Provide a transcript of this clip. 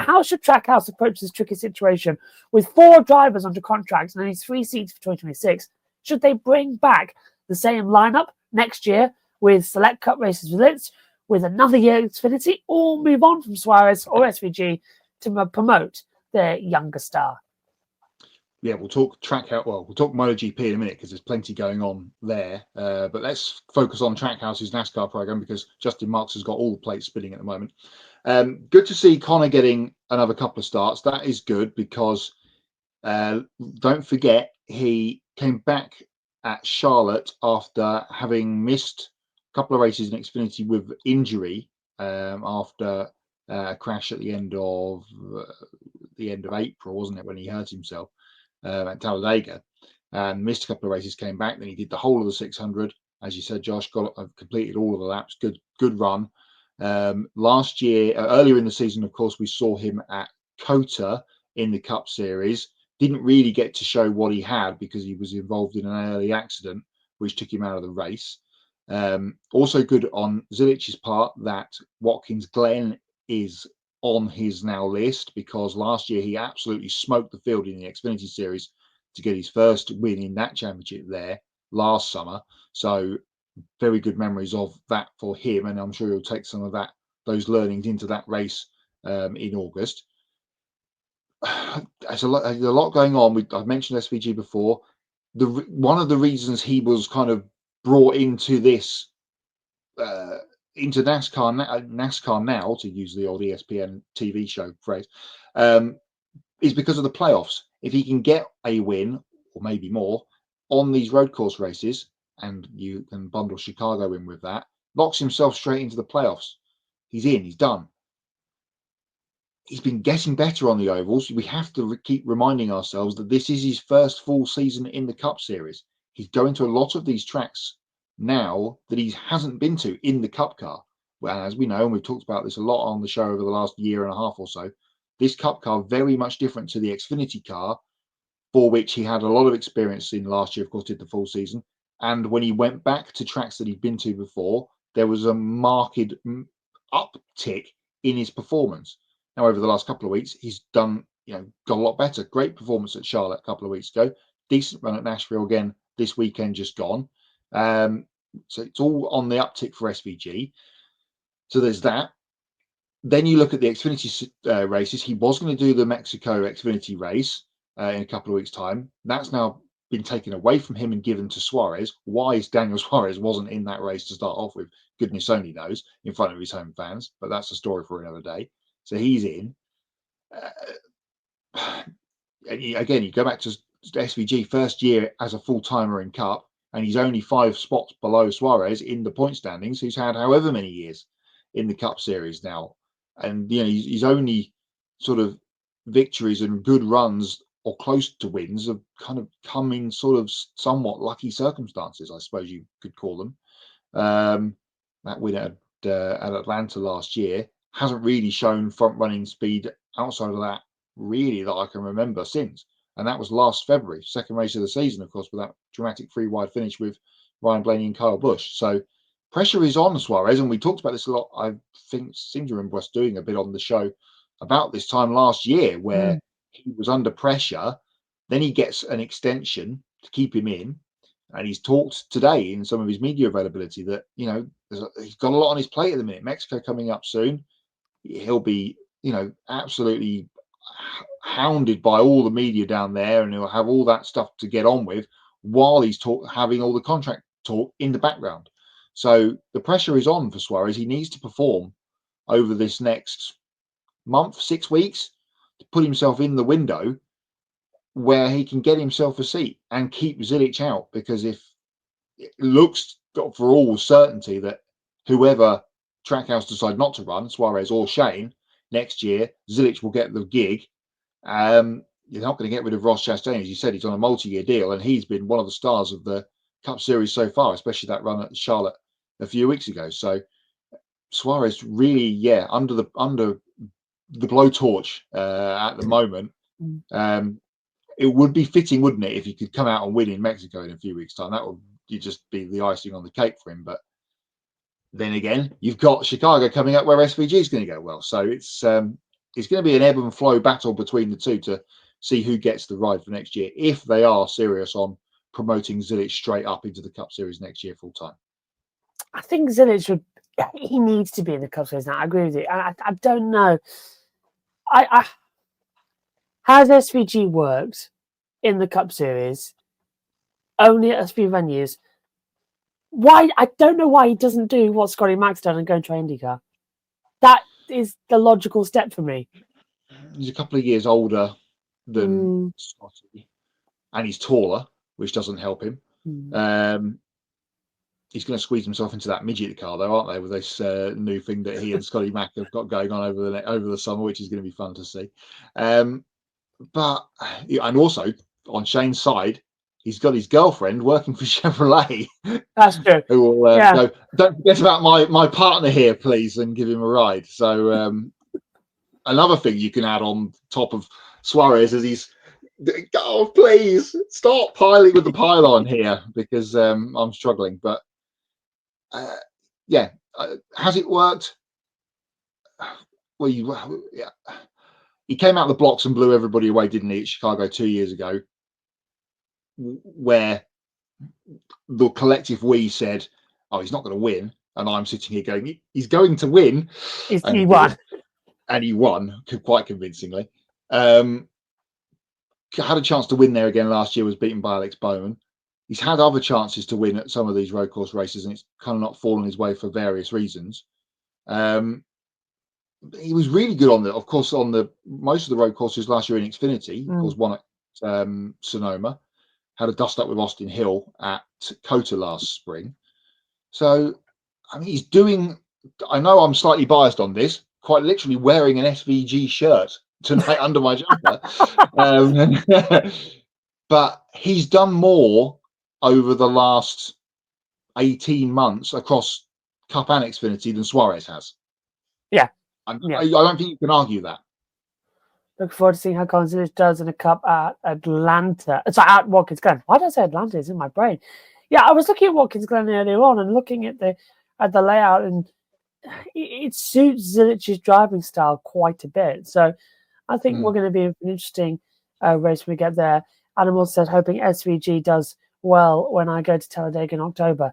how should Trackhouse approach this tricky situation with 4 drivers under contract and only 3 seats for 2026? Should they bring back the same lineup next year with select cup races with another year at Xfinity, or move on from Suarez or SVG to promote their younger star? Yeah, we'll talk Trackhouse. Well, we'll talk MotoGP in a minute because there's plenty going on there. But let's focus on Trackhouse's NASCAR program because Justin Marks has got all the plates spinning at the moment. Good to see Connor getting another couple of starts. That is good because don't forget he came back at Charlotte after having missed a couple of races in Xfinity with injury after a crash at the end of April, wasn't it, when he hurt himself at Talladega and missed a couple of races, came back, then he did the whole of the 600. As you said, Josh, completed all of the laps. Good run. Last year, earlier in the season, of course, we saw him at COTA in the Cup Series. Didn't really get to show what he had because he was involved in an early accident, which took him out of the race. Also good on Zilich's part that Watkins Glen is on his now list because last year he absolutely smoked the field in the Xfinity Series to get his first win in that championship there last summer. So very good memories of that for him, and I'm sure he'll take some of those learnings into that race in August. There's a lot going on. I've mentioned SVG before. One of the reasons he was kind of brought into this into NASCAR now, to use the old ESPN TV show phrase, is because of the playoffs. If he can get a win or maybe more on these road course races, and you can bundle Chicago in with that, locks himself straight into the playoffs. He's in. He's done. He's been getting better on the ovals. We have to keep reminding ourselves that this is his first full season in the Cup Series. He's going to a lot of these tracks now that he hasn't been to in the Cup car. Well, as we know, and we've talked about this a lot on the show over the last year and a half or so, this Cup car very much different to the Xfinity car, for which he had a lot of experience in last year, of course, did the full season. And when he went back to tracks that he'd been to before, there was a marked uptick in his performance. Now, over the last couple of weeks, he's done, got a lot better. Great performance at Charlotte a couple of weeks ago. Decent run at Nashville again this weekend, just gone. So it's all on the uptick for SVG. So there's that. Then you look at the Xfinity races. He was going to do the Mexico Xfinity race in a couple of weeks' time. That's now been taken away from him and given to Suarez. Why Daniel Suarez wasn't in that race to start off with, goodness only knows, in front of his home fans. But that's a story for another day. So he's in. Again, you go back to SVG, first year as a full-timer in Cup, and he's only 5 spots below Suarez in the point standings, who's had however many years in the Cup Series now. And, his only sort of victories and good runs or close to wins have kind of come in sort of somewhat lucky circumstances, I suppose you could call them. That win at Atlanta last year hasn't really shown front running speed outside of that, really, that I can remember since. And that was last February, second race of the season, of course, with that dramatic 3-wide finish with Ryan Blaney and Kyle Busch. So pressure is on Suarez, and we talked about this a lot. I seem to remember us doing a bit on the show about this time last year where he was under pressure. Then he gets an extension to keep him in. And he's talked today in some of his media availability that, he's got a lot on his plate at the minute. Mexico coming up soon. He'll be, absolutely hounded by all the media down there, and he'll have all that stuff to get on with while he's having all the contract talk in the background. So the pressure is on for Suarez. He needs to perform over this next month, 6 weeks, to put himself in the window where he can get himself a seat and keep Zilisch out, because if it looks for all certainty that whoever Trackhouse decide not to run, Suarez or Shane, next year, Zilisch will get the gig. You're not going to get rid of Ross Chastain. As you said, he's on a multi-year deal, and he's been one of the stars of the Cup Series so far, especially that run at Charlotte a few weeks ago. So Suarez really, under the blowtorch at the moment. It would be fitting, wouldn't it, if he could come out and win in Mexico in a few weeks' time? That would just be the icing on the cake for him. But then again, you've got Chicago coming up where SVG is going to go well. So it's it's going to be an ebb and flow battle between the two to see who gets the ride for next year, if they are serious on promoting Zilisch straight up into the Cup Series next year full time. I think Zilisch he needs to be in the Cup Series now. I agree with you. I don't know. Has SVG worked in the Cup Series only at a few venues? Why? I don't know why he doesn't do what Scotty Mac's done and go and try IndyCar. That is the logical step for me. He's a couple of years older than Scotty, and he's taller, which doesn't help him. He's going to squeeze himself into that midget car, though, aren't they? With this new thing that he and Scotty Mac have got going on over the summer, which is going to be fun to see. But and also on Shane's side, he's got his girlfriend working for Chevrolet. That's true. Who will go, don't forget about my partner here, please, and give him a ride. So another thing you can add on top of Suarez is he's, oh, please stop piling with the pylon here, because I'm struggling. But has it worked? Well, he came out of the blocks and blew everybody away, didn't he, at Chicago 2 years ago, where the collective we said, oh, he's not going to win. And I'm sitting here going, he's going to win. And he won. And he won quite convincingly. Had a chance to win there again last year, was beaten by Alex Bowman. He's had other chances to win at some of these road course races, and it's kind of not fallen his way for various reasons. He was really good of course, on most of the road courses last year in Xfinity. Of course, won at Sonoma, had a dust up with Austin Hill at COTA last spring. So, I mean, he's doing, I know I'm slightly biased on this, quite literally wearing an SVG shirt tonight under my jumper. But he's done more over the last 18 months across Cup and Xfinity than Suarez has. Yeah. I don't think you can argue that. Looking forward to seeing how Connor Zilisch does in a Cup at Atlanta. Sorry, at Watkins Glen. Why did I say Atlanta? It's in my brain. Yeah, I was looking at Watkins Glen earlier on and looking at the layout, and it suits Zilich's driving style quite a bit. So I think we're going to be an interesting race when we get there. And I'm also hoping SVG does well when I go to Talladega in October.